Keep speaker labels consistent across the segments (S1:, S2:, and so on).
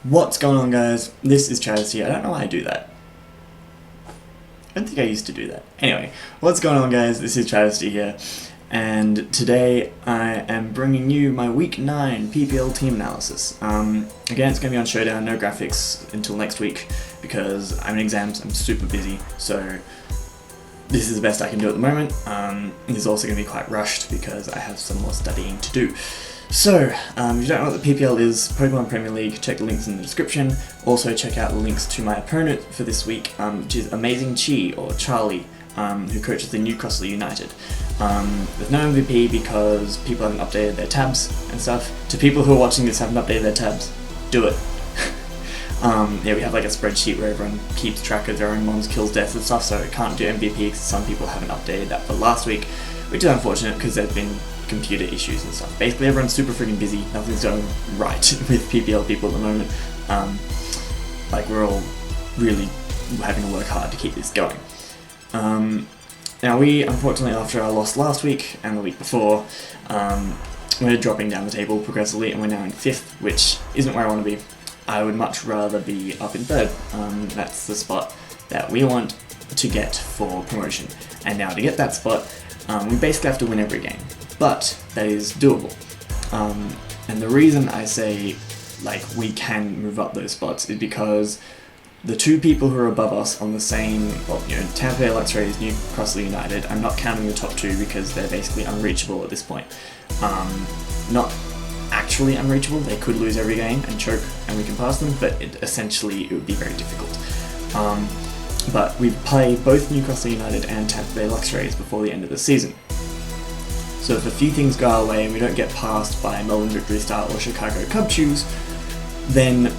S1: What's going on, guys? This is Travis here. I don't know why I do that. I don't think I used to do that. Anyway, what's going on, guys? This is Travis here, and today I am bringing you my Week 9 PPL team analysis. Again, it's going to be on Showdown, no graphics until next week, because I'm in exams, I'm super busy, so this is the best I can do at the moment. It's also going to be quite rushed because I have some more studying to do. So, if you don't know what the PPL is, Pokemon Premier League, check the links in the description. Also check out the links to my opponent for this week, which is Amazing Chi, or Charlie, who coaches the NewCrustle United. There's no MVP because people haven't updated their tabs and stuff. To people who are watching this haven't updated their tabs, do it. Yeah, we have like a spreadsheet where everyone keeps track of their own mons, kills, deaths and stuff, so it can't do MVP because some people haven't updated that for last week, which is unfortunate because there's been computer issues and stuff. Basically everyone's super freaking busy, nothing's going right with PPL people at the moment. Like we're all really having to work hard to keep this going. Now we, unfortunately, after our loss last week and the week before, we're dropping down the table progressively and we're now in 5th, which isn't where I want to be. I would much rather be up in 3rd. That's the spot that we want to get for promotion. And now to get that spot, we basically have to win every game. But that is doable. And the reason I say like we can move up those spots is because the two people who are above us on the same, well, you know, Tampa Bay Luxrays, NewCrustle United, I'm not counting the top 2 because they're basically unreachable at this point. Not actually unreachable, they could lose every game and choke and we can pass them, but essentially it would be very difficult. But we play both NewCrustle United and Tampa Bay Luxrays before the end of the season. So if a few things go our way and we don't get passed by Melbourne Victory Star or Chicago Cub Chews, then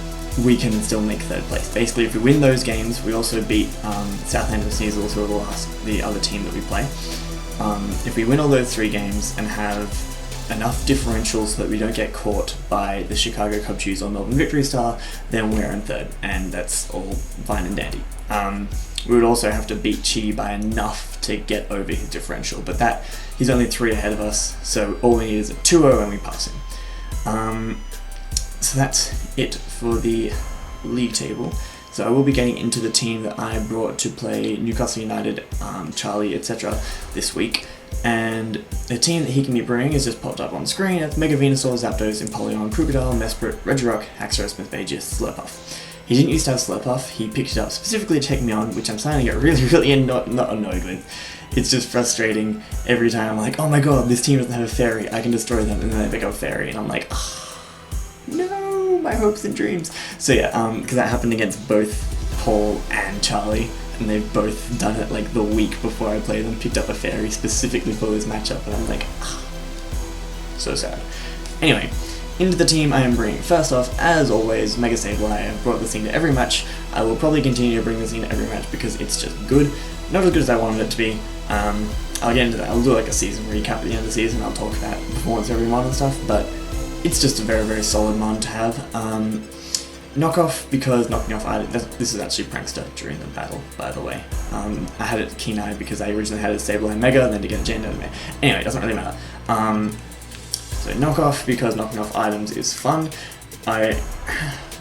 S1: we can still make 3rd place. Basically, if we win those games, we also beat Southampton Sneasels, who are the other team that we play. If we win all those 3 games and have enough differentials so that we don't get caught by the Chicago Cub Chews or Melbourne Victory Star, then we're in 3rd, and that's all fine and dandy. We would also have to beat Chi by enough to get over his differential, but that he's only 3 ahead of us, so all we need is a 2-0 and we pass him. So that's it for the league table. So I will be getting into the team that I brought to play NewCrustle United, Charlie, etc. this week. And the team that he can be bringing is just popped up on screen. It's Mega Venusaur, Zapdos, Empoleon, Crocodile, Mesprit, Regirock, Haxorus, Smithmagus, Slurpuff. He didn't used to have Slurpuff, he picked it up specifically to take me on, which I'm starting to get really not annoyed with. It's just frustrating every time I'm like, oh my god, this team doesn't have a fairy, I can destroy them, and then they pick up a fairy, and I'm like, oh, no, my hopes and dreams. So yeah, because that happened against both Paul and Charlie, and they've both done it like the week before I played them, picked up a fairy specifically for this matchup, and I'm like, oh, so sad. Anyway, into the team I am bringing, first off, as always, Mega Sableye. I have brought this thing to every match. I will probably continue to bring this thing to every match because it's just good. Not as good as I wanted it to be. I'll get into that. I'll do like a season recap at the end of the season. I'll talk about performance of every mon and stuff, but it's just a very solid mon to have. Knockoff, because knocking off this is actually Prankster during the battle, by the way. I had it Keen Eye because I originally had it Sableye Mega, and then to get a Gen Anyway, it doesn't really matter. So knockoff, because knocking off items is fun. I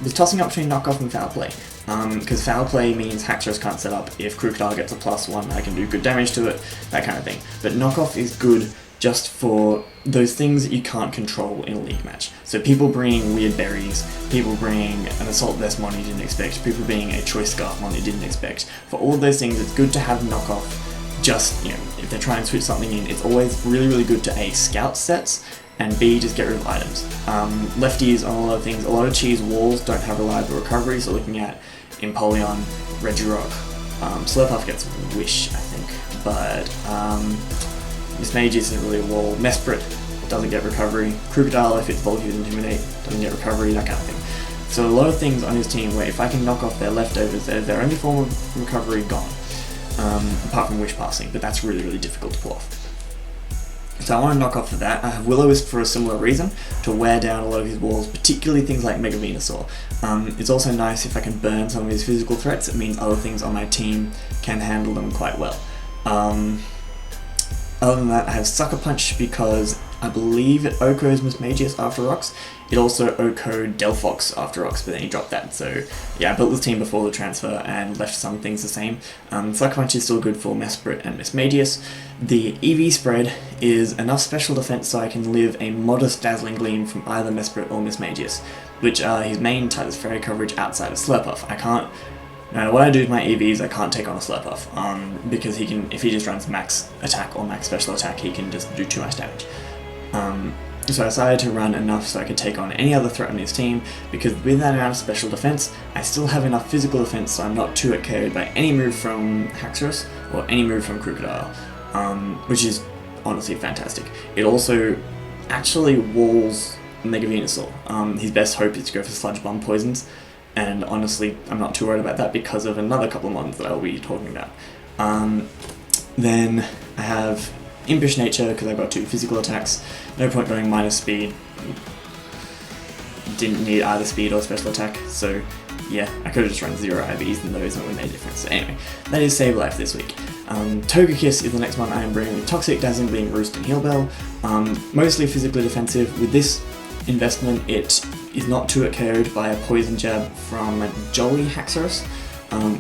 S1: was tossing up between knockoff and foul play. Because foul play means Haxorus can't set up. If Crocodile gets a +1, I can do good damage to it, that kind of thing. But knockoff is good just for those things that you can't control in a league match. So people bringing weird berries, people bringing an Assault Vest mon you didn't expect, people bringing a Choice Scarf mon you didn't expect. For all of those things, it's good to have knockoff. Just, you know, if they're trying to switch something in, it's always really good to A, scout sets, and B, just get rid of items. Lefties on a lot of things, a lot of cheese walls don't have reliable recovery, so looking at Empoleon, Regirock, Slurpuff gets Wish, I think, but Mismagius isn't really a wall. Mesprit doesn't get recovery. Crocodile, if it's bulky with Intimidate, doesn't get recovery, that kind of thing. So a lot of things on his team where if I can knock off their leftovers, they're their only form of recovery gone. Apart from Wish Passing, but that's really difficult to pull off. So I want to knock off for that. I have Will-O-Wisp for a similar reason, to wear down a lot of his walls, particularly things like Mega Venusaur. It's also nice if I can burn some of his physical threats, it means other things on my team can handle them quite well. Other than that, I have Sucker Punch because I believe it OHKOs Mismagius after rocks. It also OHKO Delphox after rocks, but then he dropped that. So yeah, I built this team before the transfer and left some things the same. Sucker Punch is still good for Mesprit and Mismagius. The EV spread is enough special defense so I can live a modest Dazzling Gleam from either Mesprit or Mismagius, which are his main types of fairy coverage outside of Slurpuff. I can't, no matter what I do with my EVs, I can't take on a Slurpuff, because he can, if he just runs max attack or max special attack, he can just do too much damage. So I decided to run enough so I could take on any other threat on his team, because with that amount of special defense, I still have enough physical defense so I'm not too KO'd by any move from Haxorus or any move from Crocodile, which is honestly fantastic. It also actually walls Mega Venusaur. His best hope is to go for Sludge Bomb poisons, and honestly I'm not too worried about that because of another couple of mons that I'll be talking about. Then I have Impish Nature because I've got 2 physical attacks. No point going minus speed. Didn't need either speed or special attack, so yeah, I could have just run 0 IVs and those not really made a difference. So anyway, that is Save Life this week. Togekiss is the next one I am bringing with Toxic, Dazzling Gleam, Roost and Heal Bell. Mostly physically defensive. With this investment, it is not too KO'd by a Poison Jab from Jolly Haxorus,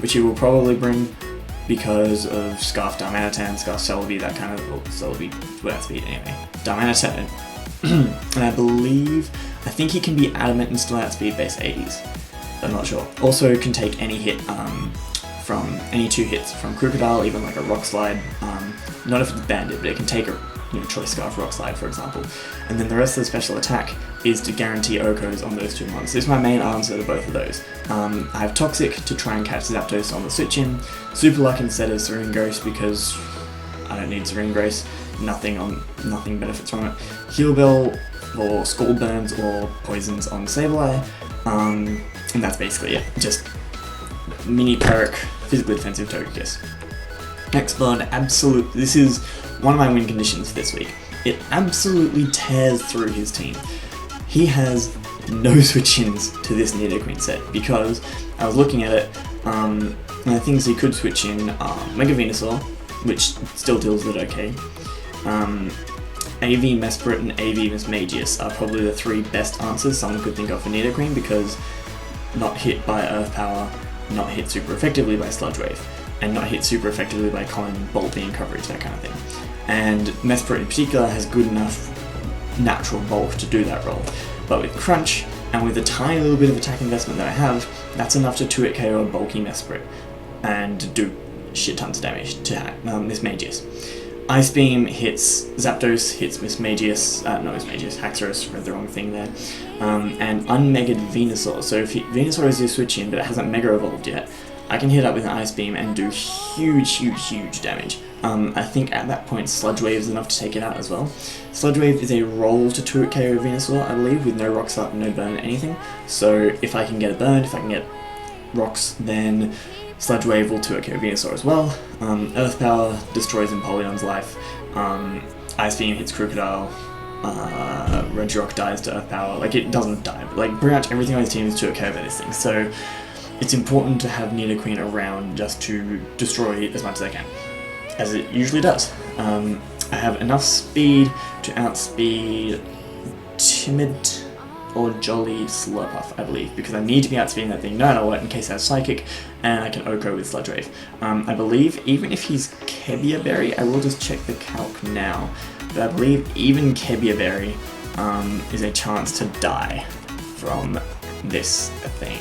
S1: which he will probably bring because of Scarf Darmanitan, Scarf Celebi, that kind of, well, Celebi without speed anyway. Darmanitan, and I think he can be Adamant and still outspeed base 80s. I'm not sure. Also can take any hit from any 2 hits from Crocodile, even like a Rock Slide. Not if it's Bandit, but it can take a Choice Scarf Rock Slide, for example. And then the rest of the special attack is to guarantee OHKOs on those 2 mons. This is my main answer to both of those. I have Toxic to try and catch Zapdos on the switch-in, Super Luck instead of Serene Grace because I don't need Serene Grace, nothing benefits from it, Heal Bell or Scald Burns or Poisons on Sableye, and that's basically it. Just mini perk, physically defensive Togekiss. Next Blood, this is one of my win conditions this week. It absolutely tears through his team. He has no switch-ins to this Nidoqueen set because I was looking at it, and the things he could switch in are Mega Venusaur, which still deals with it okay. AV Mesprit and AV Mismagius are probably the 3 best answers someone could think of for Nidoqueen because not hit by Earth Power, not hit super effectively by Sludge Wave, and not hit super effectively by common Bolt Beam coverage, that kind of thing. And Mesprit in particular has good enough natural bulk to do that role. But with Crunch, and with a tiny little bit of attack investment that I have, that's enough to 2-hit KO a bulky Mesprit, and do shit tons of damage to Mismagius. Ice Beam hits Zapdos, hits Haxorus, read the wrong thing there, and Unmegaed Venusaur. So if Venusaur is your switch in, but it hasn't Mega Evolved yet, I can hit up with an Ice Beam and do huge damage. I think at that point Sludge Wave is enough to take it out as well. Sludge Wave is a roll to 2-hit KO Venusaur, I believe, with no Rocks up, no burn, anything. So if I can get a burn, if I can get Rocks, then Sludge Wave will 2-hit KO Venusaur as well. Earth Power destroys Empoleon's life. Ice Beam hits Crocodile. Regirock dies to Earth Power. Like, it doesn't die, but like pretty much everything on his team is 2-hit KO by this thing. So it's important to have Nidoqueen around just to destroy as much as I can, as it usually does. I have enough speed to outspeed Timid or Jolly Slurpuff, I believe, because I need to be outspeeding that thing no matter what in case I have Psychic, and I can OHKO with Sludge Wave. I believe even if he's Kebia Berry, I will just check the calc now, but I believe even Kebia Berry is a chance to die from this thing.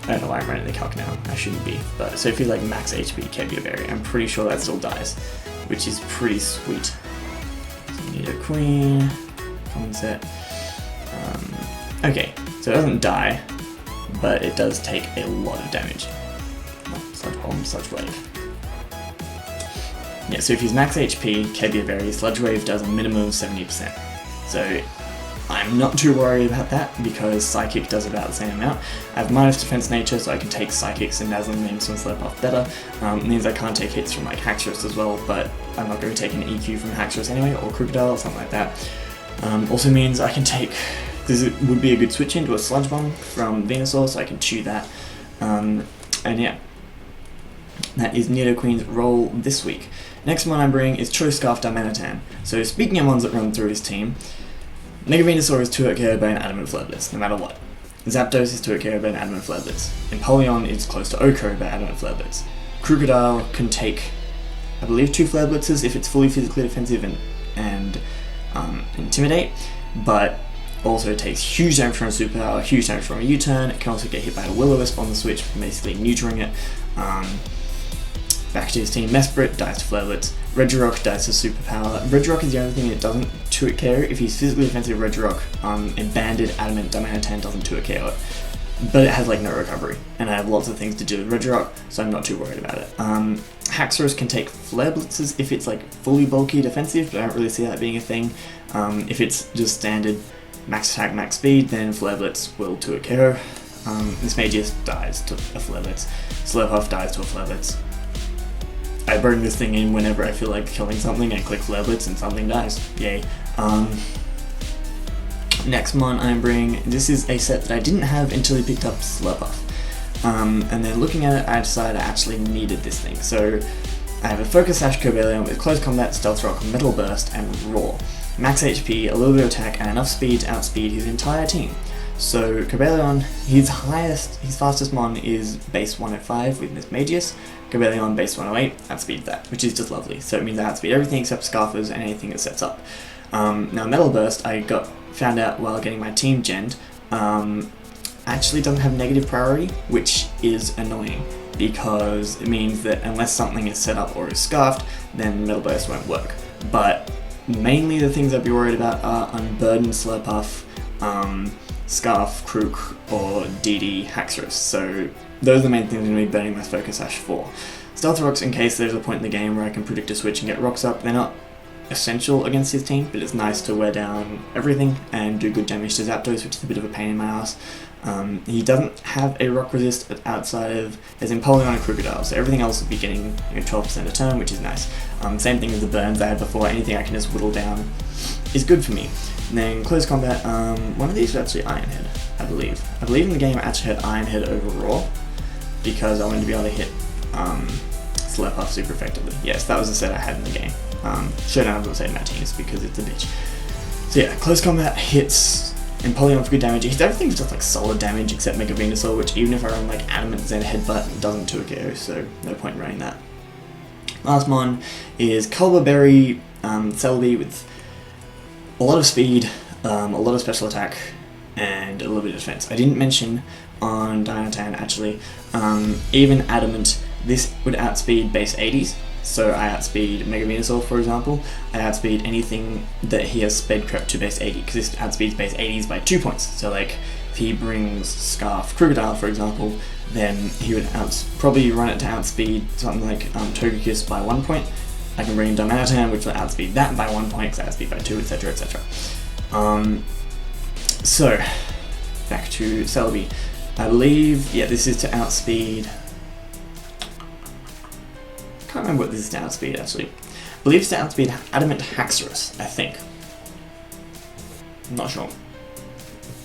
S1: I don't know why I'm running the calc now, I shouldn't be, but so if he's like max HP Kebia Berry, I'm pretty sure that still dies, which is pretty sweet. So we need a Queen, common set. Okay, so it doesn't die, but it does take a lot of damage. Sludge Bomb, Sludge Wave. Yeah, so if he's max HP, Kebia Berry, Sludge Wave does a minimum of 70%. So I'm not too worried about that because Psychic does about the same amount. I have minus defense nature, so I can take Psychics and Dazzling Gleams from Slurpuff better. It means I can't take hits from like Haxorus as well, but I'm not going to take an EQ from Haxorus anyway, or Crocodile or something like that. Also means I can take, this would be a good switch into a Sludge Bomb from Venusaur, so I can chew that. And yeah, That is Nidoqueen's role this week. Next one I'm bringing is Choice Scarf Darmanitan. So speaking of ones that run through his team, Mega Venusaur is 2-hit KO by an Adamant Flare Blitz, no matter what. Zapdos is 2-hit KO by an Adamant Flare Blitz. Empoleon is close to Oko by Adamant Flare Blitz. Crocodile can take, I believe, 2 Flare Blitzes if it's fully physically defensive and Intimidate, but also takes huge damage from a Superpower, huge damage from a U-turn. It can also get hit by a Will-O-Wisp on the switch, basically neutering it. Back to his team, Mesprit dies to Flare Blitz, Regirock dies to Superpower. Regirock is the only thing that doesn't 2-hit KO. If he's physically defensive Regirock, and Banded Adamant Darmanitan doesn't 2-hit KO it. But it has like no recovery, and I have lots of things to do with Regirock, so I'm not too worried about it. Haxorus can take Flare Blitzes if it's like fully bulky defensive, but I don't really see that being a thing. If it's just standard max attack, max speed, then Flare Blitz will 2-hit KO. This Magius dies to a Flare Blitz. Slurpuff dies to a Flare Blitz. I bring this thing in whenever I feel like killing something and click Flare Blitz and something dies. Yay. Next one I'm bringing, this is a set that I didn't have until I picked up Slurpuff. And then looking at it, I decided I actually needed this thing. So I have a Focus Sash Cobalion with Close Combat, Stealth Rock, Metal Burst, and Roar. Max HP, a little bit of attack, and enough speed to outspeed his entire team. So Cobalion, his fastest mon is base 105 with Miss Magius. Cobalion base 108, outspeed that, which is just lovely. So it means I outspeed everything except Scarfers and anything that sets up. Now Metal Burst, I found out while getting my team genned, actually doesn't have negative priority, which is annoying because it means that unless something is set up or is scarfed, then Metal Burst won't work. But mainly the things I'd be worried about are Unburden, Slurpuff, Scarf, Krook, or DD Haxorus. So those are the main things I'm going to be burning my Focus Sash for. Stealth Rocks, in case there's a point in the game where I can predict a switch and get rocks up, they're not essential against his team, but it's nice to wear down everything and do good damage to Zapdos, which is a bit of a pain in my ass. He doesn't have a rock resist outside of his Empoleon and Crocodile, so everything else will be getting 12% a turn, which is nice. Same thing as the burns I had before, anything I can just whittle down is good for me. And then Close Combat, one of these was actually Iron Head, I believe. I believe in the game I actually had Iron Head over Roar, because I wanted to be able to hit Slurpuff super effectively. Yes, that was the set I had in the game. Showdown I was say in my teams because it's a bitch. So yeah, Close Combat hits Empoleon for good damage. He hits everything for just like solid damage except Mega Venusaur, which even if I run like Adamant Zen Headbutt, it doesn't 2-KO, so no point in running that. Last mon is Culber Berry Celebi with a lot of speed, a lot of special attack, and a little bit of defense. I didn't mention on Darmanitan actually, even Adamant, this would outspeed base 80s. So I outspeed Mega Venusaur, for example. I outspeed anything that he has sped crept to base 80, because this outspeeds base 80s by 2 points. So like, if he brings Scarf Crocodile, for example, then he would probably run it to outspeed something like Togekiss by 1 point. I can bring in Darmanitan, which will outspeed that by 1 point, because I outspeed by 2, etc, etc. So, back to Celebi. I believe, yeah, this is to outspeed... I can't remember what this is to outspeed actually. I believe it's to outspeed Adamant Haxorus, I think. I'm not sure.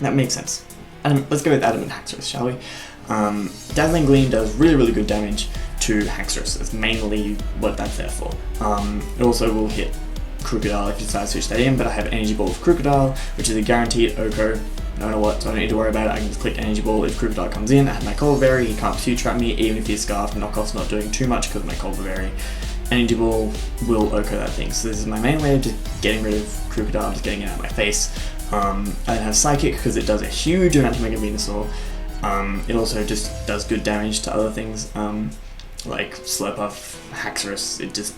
S1: That makes sense. Let's go with Adamant Haxorus, shall we? Dazzling Gleam does really good damage to Haxorus. That's mainly what that's there for. It also will hit Crocodile if you decide to switch that in, but I have Energy Ball with Crocodile, which is a guaranteed Oko, no matter what, so I don't need to worry about it. I can just click Energy Ball if Crocodile comes in. I have my Colberry, he can't Pursuit Trap me, even if he's Scarfed. Knockoff's not doing too much because of my Colberry. Energy Ball will Oko that thing. So this is my main way of just getting rid of Crocodile, just getting it out of my face. I then have Psychic because it does a huge amount to Mega Venusaur. It also just does good damage to other things, like Slurpuff, Haxorus, it just...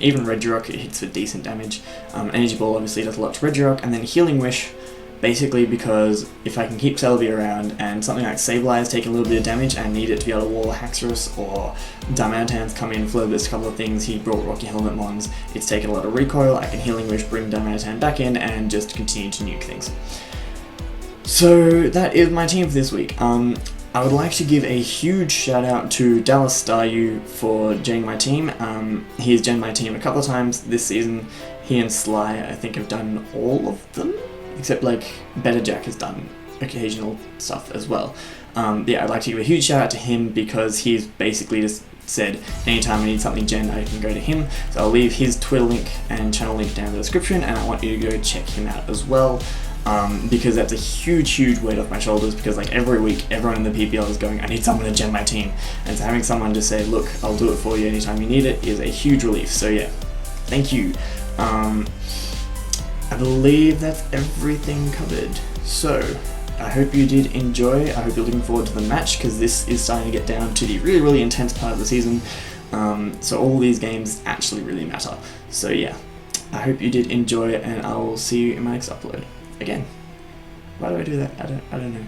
S1: Even Regirock, it hits for decent damage. Energy Ball obviously does a lot to Regirock, and then Healing Wish, basically because if I can keep Celebi around and something like Sableye is taking a little bit of damage and I need it to be able to wall Haxorus, or Darmanitan's come in, Flare Blitz, a couple of things, he brought Rocky Helmet Mons, it's taken a lot of recoil, I can Healing Wish, bring Darmanitan back in and just continue to nuke things. So that is my team for this week. I would like to give a huge shout out to Dallas Staryu for genning my team. He has genned my team a couple of times this season. He and Sly, I think, have done all of them, except like Better Jack has done occasional stuff as well. Yeah, I'd like to give a huge shout out to him because he's basically just said anytime I need something gen, I can go to him. So I'll leave his Twitter link and channel link down in the description, and I want you to go check him out as well. Because that's a huge weight off my shoulders, because like every week everyone in the PPL is going, I need someone to gen my team, and so having someone just say, look, I'll do it for you anytime you need it, is a huge relief. So yeah, thank you. I believe that's everything covered. So I hope you did enjoy. I hope you're looking forward to the match, because this is starting to get down to the really intense part of the season. So all these games actually really matter. So yeah, I hope you did enjoy, and I will see you in my next upload. Again, why do I do that? I don't know.